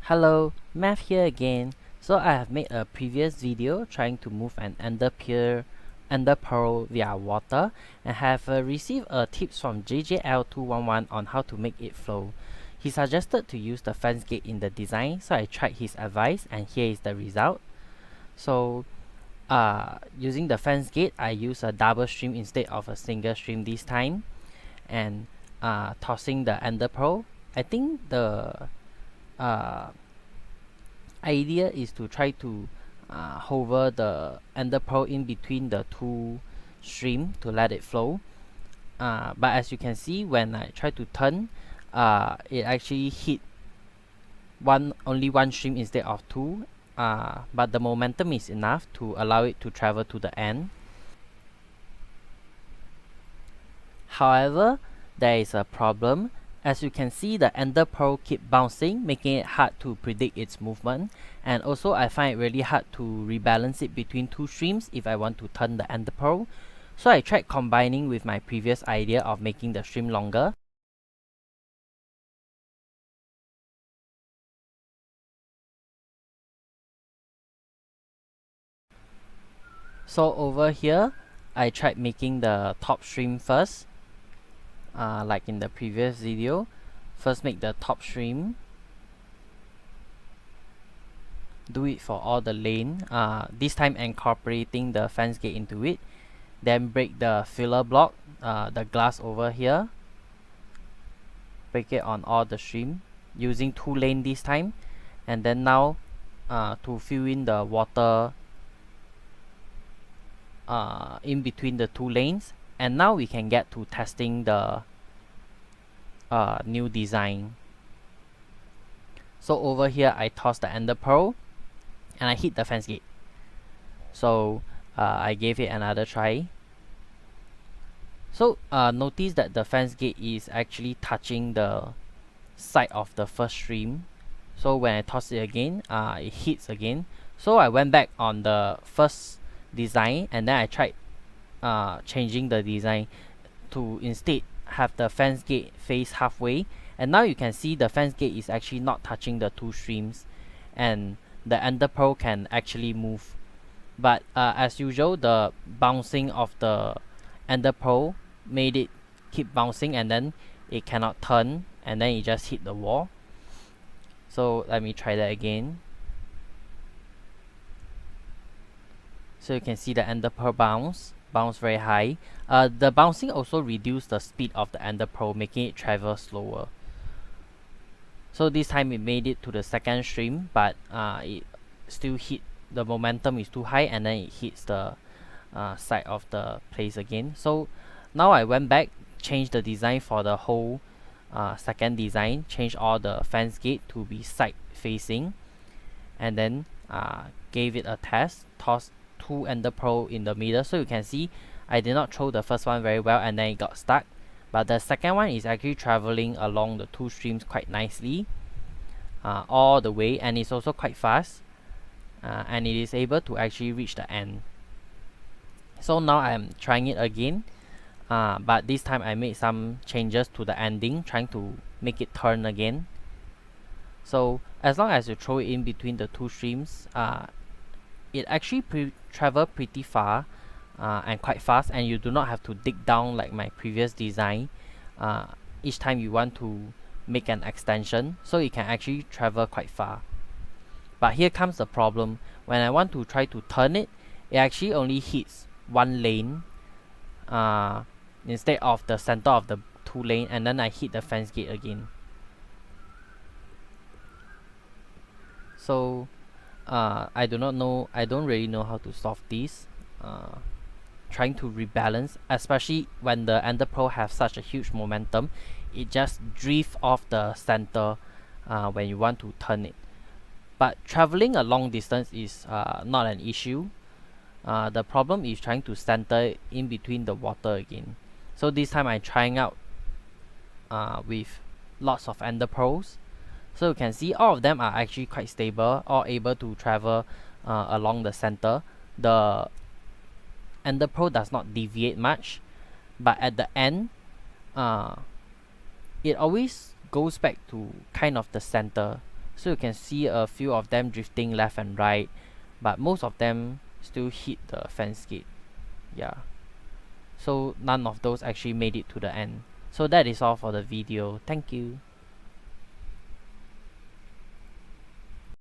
Hello, Math here again. So I have made a previous video trying to move an ender pearl via water and have received tips from JJL211 on how to make it flow. He suggested to use the fence gate in the design, so I tried his advice and here is the result. So using the fence gate, I use a double stream instead of a single stream this time, and tossing the ender pearl. I think the uh, idea is to try to hover the ender pearl in between the two stream to let it flow. But as you can see, when I try to turn, it actually hit only one stream instead of two. But the momentum is enough to allow it to travel to the end. However, there is a problem. As you can see, the ender pearl keep bouncing, making it hard to predict its movement, and also I find it really hard to rebalance it between two streams if I want to turn the ender pearl. So I tried combining with my previous idea of making the stream longer. So over here, I tried making the top stream first, like in the previous video. First make the top stream, do it for all the lane, this time incorporating the fence gate into it, then break the filler block, the glass over here, break it on all the stream using 2 lane this time, and then now to fill in the water in between the 2 lanes, and now we can get to testing the new design. So over here I tossed the ender pearl and I hit the fence gate. So I gave it another try. So notice that the fence gate is actually touching the side of the first stream. So when I toss it again, it hits again. So I went back on the first design and then I tried changing the design to instead have the fence gate face halfway, and now you can see the fence gate is actually not touching the two streams and the ender pearl can actually move. But as usual, the bouncing of the ender pearl made it keep bouncing and then it cannot turn and then it just hit the wall. So let me try that again. So you can see the ender pearl bounce very high. The bouncing also reduced the speed of the ender pearl, making it travel slower. So this time it made it to the second stream, but it still hit, the momentum is too high and then it hits the side of the place again. So now I went back, changed the design for the whole second design, changed all the fence gate to be side facing, and then gave it a test, tossed 2 ender pearl in the middle. So you can see I did not throw the first one very well and then it got stuck, but the second one is actually traveling along the 2 streams quite nicely all the way, and it's also quite fast, and it is able to actually reach the end. So now I'm trying it again, but this time I made some changes to the ending, trying to make it turn again. So as long as you throw it in between the 2 streams, it actually travel pretty far and quite fast, and you do not have to dig down like my previous design each time you want to make an extension, so it can actually travel quite far. But here comes the problem. When I want to try to turn it, it actually only hits 1 lane instead of the center of the 2 lane, and then I hit the fence gate again. So I don't really know how to solve this. Trying to rebalance, especially when the ender pearl have such a huge momentum, it just drift off the center when you want to turn it. But traveling a long distance is not an issue. The problem is trying to center it in between the water again. So this time I'm trying out with lots of ender pearls. So you can see all of them are actually quite stable, all able to travel along the center. The ender pearl does not deviate much, but at the end it always goes back to kind of the center. So you can see a few of them drifting left and right, but most of them still hit the fence gate. Yeah. So none of those actually made it to the end. So that is all for the video. Thank you.